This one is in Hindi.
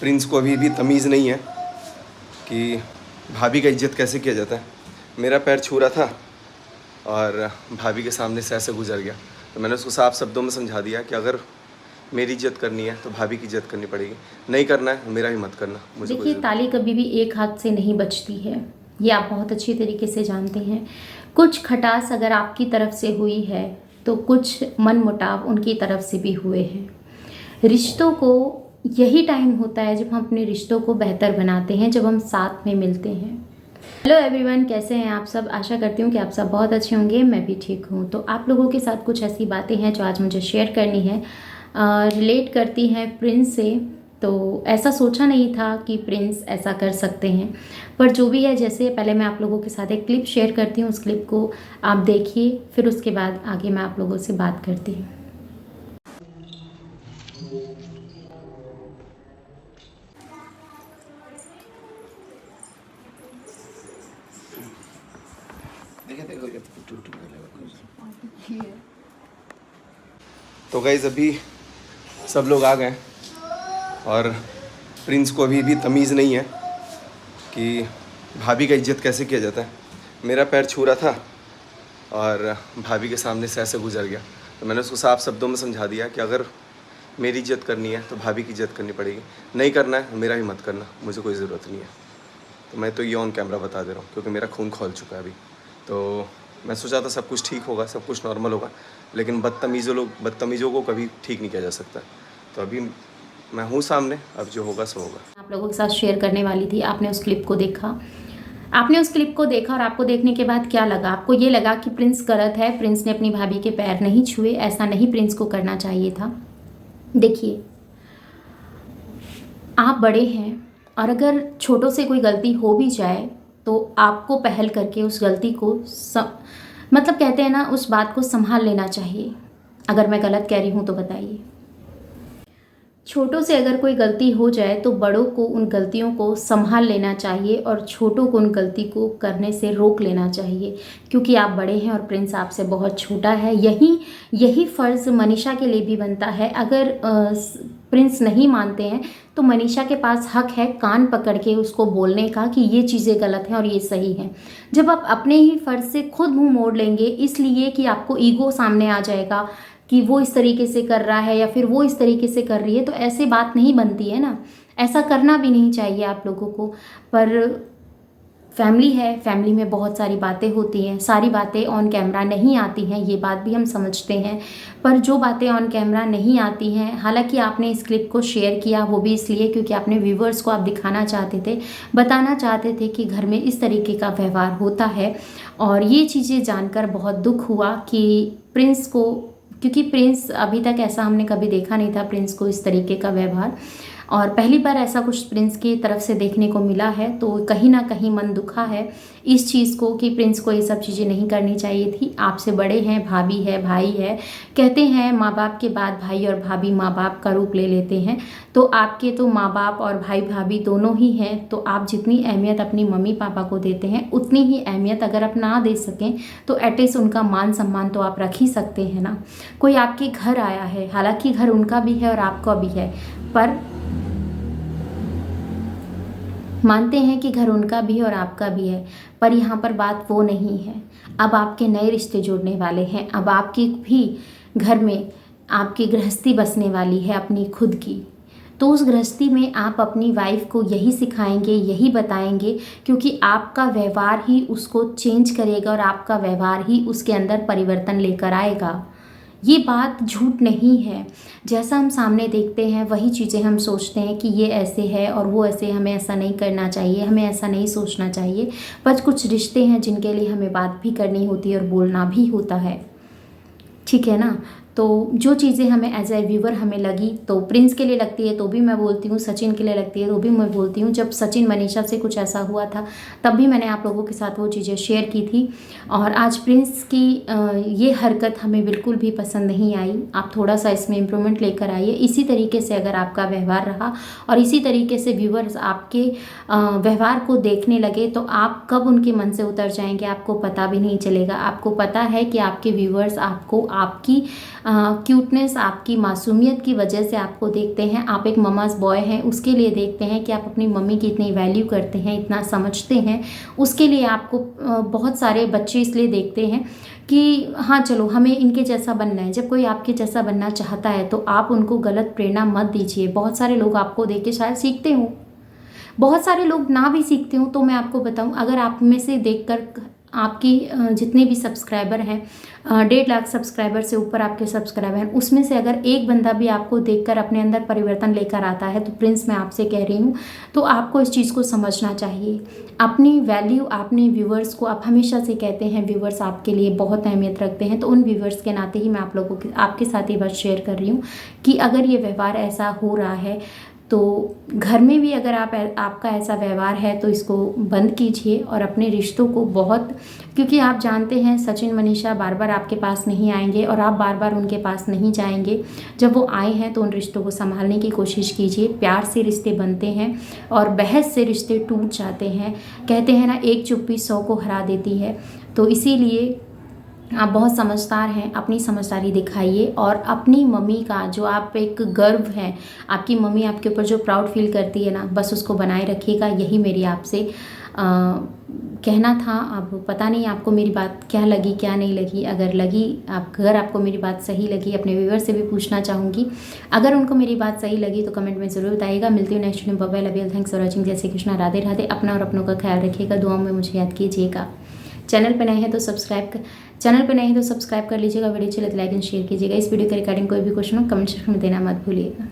प्रिंस को अभी भी तमीज़ नहीं है कि भाभी का इज्जत कैसे किया जाता है। मेरा पैर छू रहा था और भाभी के सामने से ऐसे गुजर गया, तो मैंने उसको साफ शब्दों में समझा दिया कि अगर मेरी इज्जत करनी है तो भाभी की इज्जत करनी पड़ेगी, नहीं करना है मेरा भी मत करना। मुझे देखिए, ताली कभी भी एक हाथ से नहीं बजती है, ये आप बहुत अच्छी तरीके से जानते हैं। कुछ खटास अगर आपकी तरफ से हुई है तो कुछ मनमुटाव उनकी तरफ से भी हुए हैं। रिश्तों को यही टाइम होता है जब हम अपने रिश्तों को बेहतर बनाते हैं, जब हम साथ में मिलते हैं। हेलो एवरीवन, कैसे हैं आप सब? आशा करती हूँ कि आप सब बहुत अच्छे होंगे। मैं भी ठीक हूँ। तो आप लोगों के साथ कुछ ऐसी बातें हैं जो आज मुझे शेयर करनी है, रिलेट करती हैं प्रिंस से। तो ऐसा सोचा नहीं था कि प्रिंस ऐसा कर सकते हैं, पर जो भी है, जैसे पहले मैं आप लोगों के साथ एक क्लिप शेयर करती हूँ। उस क्लिप को आप देखिए, फिर उसके बाद आगे मैं आप लोगों से बात करती हूँ। तो गाइज़ अभी सब लोग आ गए और प्रिंस को अभी भी तमीज़ नहीं है कि भाभी का इज्जत कैसे किया जाता है। मेरा पैर छू रहा था और भाभी के सामने से ऐसे गुजर गया, तो मैंने उसको साफ शब्दों में समझा दिया कि अगर मेरी इज्जत करनी है तो भाभी की इज्जत करनी पड़ेगी, नहीं करना है मेरा भी मत करना, मुझे कोई ज़रूरत नहीं है। तो मैं तो ये ऑन कैमरा बता दे रहा हूँ क्योंकि मेरा खून खौल चुका है अभी। तो मैं सोचा था सब कुछ ठीक होगा, सब कुछ नॉर्मल होगा, लेकिन बदतमीज़ों को कभी ठीक नहीं किया जा सकता। तो अभी मैं हूँ सामने, अब जो होगा सो होगा। आप लोगों के साथ शेयर करने वाली थी। आपने उस क्लिप को देखा, और आपको देखने के बाद क्या लगा? आपको ये लगा कि प्रिंस गलत है, प्रिंस ने अपनी भाभी के पैर नहीं छुए, ऐसा नहीं प्रिंस को करना चाहिए था। देखिए, आप बड़े हैं और अगर छोटों से कोई गलती हो भी जाए तो आपको पहल करके उस गलती को मतलब कहते हैं ना, उस बात को संभाल लेना चाहिए। अगर मैं गलत कह रही हूँ तो बताइए। छोटों से अगर कोई गलती हो जाए तो बड़ों को उन गलतियों को संभाल लेना चाहिए और छोटों को उन गलती को करने से रोक लेना चाहिए, क्योंकि आप बड़े हैं और प्रिंस आपसे बहुत छोटा है। यही फ़र्ज़ मनीषा के लिए भी बनता है। अगर प्रिंस नहीं मानते हैं तो मनीषा के पास हक है कान पकड़ के उसको बोलने का कि ये चीज़ें गलत हैं और ये सही हैं। जब आप अपने ही फ़र्ज़ से खुद मुँह मोड़ लेंगे इसलिए कि आपको ईगो सामने आ जाएगा कि वो इस तरीके से कर रहा है या फिर वो इस तरीके से कर रही है, तो ऐसे बात नहीं बनती है ना। ऐसा करना भी नहीं चाहिए आप लोगों को। पर फैमिली है, फैमिली में बहुत सारी बातें होती हैं, सारी बातें ऑन कैमरा नहीं आती हैं, ये बात भी हम समझते हैं। पर जो बातें ऑन कैमरा नहीं आती हैं, हालांकि आपने इस क्लिप को शेयर किया वो भी इसलिए क्योंकि आपने व्यूवर्स को आप दिखाना चाहते थे, बताना चाहते थे कि घर में इस तरीके का व्यवहार होता है। और ये चीज़ें जानकर बहुत दुख हुआ कि प्रिंस को, क्योंकि प्रिंस अभी तक ऐसा हमने कभी देखा नहीं था, प्रिंस को इस तरीके का व्यवहार, और पहली बार ऐसा कुछ प्रिंस की तरफ से देखने को मिला है। तो कहीं ना कहीं मन दुखा है इस चीज़ को कि प्रिंस को ये सब चीज़ें नहीं करनी चाहिए थी। आपसे बड़े हैं, भाभी है, भाई है, कहते हैं माँ बाप के बाद भाई और भाभी माँ बाप का रूप ले लेते हैं। तो आपके तो माँ बाप और भाई भाभी दोनों ही हैं, तो आप जितनी अहमियत अपनी मम्मी पापा को देते हैं उतनी ही अहमियत अगर आप ना दे सकें तो एटलीस्ट उनका मान सम्मान तो आप रख ही सकते हैं ना। कोई आपके घर आया है, हालांकि घर उनका भी है और आपका भी है, पर मानते हैं कि घर उनका भी और आपका भी है, पर यहाँ पर बात वो नहीं है। अब आपके नए रिश्ते जुड़ने वाले हैं, अब आपकी भी घर में आपकी गृहस्थी बसने वाली है अपनी खुद की। तो उस गृहस्थी में आप अपनी वाइफ को यही सिखाएंगे, यही बताएंगे, क्योंकि आपका व्यवहार ही उसको चेंज करेगा और आपका व्यवहार ही उसके अंदर परिवर्तन लेकर आएगा। ये बात झूठ नहीं है। जैसा हम सामने देखते हैं वही चीज़ें हम सोचते हैं कि ये ऐसे है और वो ऐसे, हमें ऐसा नहीं करना चाहिए, हमें ऐसा नहीं सोचना चाहिए। पर कुछ रिश्ते हैं जिनके लिए हमें बात भी करनी होती है और बोलना भी होता है, ठीक है ना। तो जो चीज़ें हमें एज ए व्यूवर हमें लगी, तो प्रिंस के लिए लगती है तो भी मैं बोलती हूँ, सचिन के लिए लगती है तो भी मैं बोलती हूँ। जब सचिन मनीषा से कुछ ऐसा हुआ था तब भी मैंने आप लोगों के साथ वो चीज़ें शेयर की थी। और आज प्रिंस की ये हरकत हमें बिल्कुल भी पसंद नहीं आई। आप थोड़ा सा इसमें इम्प्रूवमेंट लेकर आइए। इसी तरीके से अगर आपका व्यवहार रहा और इसी तरीके से व्यूवर्स आपके व्यवहार को देखने लगे तो आप कब उनके मन से उतर जाएंगे आपको पता भी नहीं चलेगा। आपको पता है कि आपके व्यूवर्स आपको आपकी क्यूटनेस, आपकी मासूमियत की वजह से आपको देखते हैं। आप एक ममाज़ बॉय हैं, उसके लिए देखते हैं कि आप अपनी मम्मी की इतनी वैल्यू करते हैं, इतना समझते हैं। उसके लिए आपको बहुत सारे बच्चे इसलिए देखते हैं कि हाँ चलो हमें इनके जैसा बनना है। जब कोई आपके जैसा बनना चाहता है तो आप उनको गलत प्रेरणा मत दीजिए। बहुत सारे लोग आपको देख के शायद सीखते हों, बहुत सारे लोग ना भी सीखते हो। तो मैं आपको बताऊं, अगर आप में से देखकर आपकी जितने भी सब्सक्राइबर हैं, 1.5 लाख सब्सक्राइबर से ऊपर आपके सब्सक्राइबर हैं, उसमें से अगर एक बंदा भी आपको देखकर अपने अंदर परिवर्तन लेकर आता है, तो प्रिंस मैं आपसे कह रही हूँ, तो आपको इस चीज़ को समझना चाहिए। अपनी वैल्यू, अपने व्यूवर्स को, आप हमेशा से कहते हैं व्यूवर्स आपके लिए बहुत अहमियत रखते हैं, तो उन व्यूवर्स के नाते ही मैं आप लोगों के आपके साथ ये बात शेयर कर रही हूँ कि अगर ये व्यवहार ऐसा हो रहा है तो घर में भी अगर आपका ऐसा व्यवहार है तो इसको बंद कीजिए और अपने रिश्तों को बहुत, क्योंकि आप जानते हैं सचिन मनीषा बार बार आपके पास नहीं आएंगे और आप बार बार उनके पास नहीं जाएंगे। जब वो आए हैं तो उन रिश्तों को संभालने की कोशिश कीजिए। प्यार से रिश्ते बनते हैं और बहस से रिश्ते टूट जाते हैं। कहते हैं ना, एक चुप्पी 100 को हरा देती है। तो इसीलिए आप बहुत समझदार हैं, अपनी समझदारी दिखाइए और अपनी मम्मी का जो आप एक गर्व है, आपकी मम्मी आपके ऊपर जो प्राउड फील करती है ना, बस उसको बनाए रखिएगा। यही मेरी आपसे कहना था। अब पता नहीं आपको मेरी बात क्या लगी क्या नहीं लगी। अगर आपको मेरी बात सही लगी, अपने व्यूअर से भी पूछना चाहूँगी, अगर उनको मेरी बात सही लगी तो कमेंट में ज़रूर बताइएगा। मिलती हूँ नेक्स्ट वीडियो में। Bye bye, thanks for watching. जय श्री कृष्णा, राधे राधे। अपना और अपनों का ख्याल रखिएगा, दुआओं में मुझे याद कीजिएगा। चैनल पर नए हैं तो सब्सक्राइब कर लीजिएगा। वीडियो अच्छी लगे तो लाइक एंड शेयर कीजिएगा। इस वीडियो के रिगार्डिंग कोई भी क्वेश्चन हो कमेंट सेक्शन में देना मत भूलिएगा।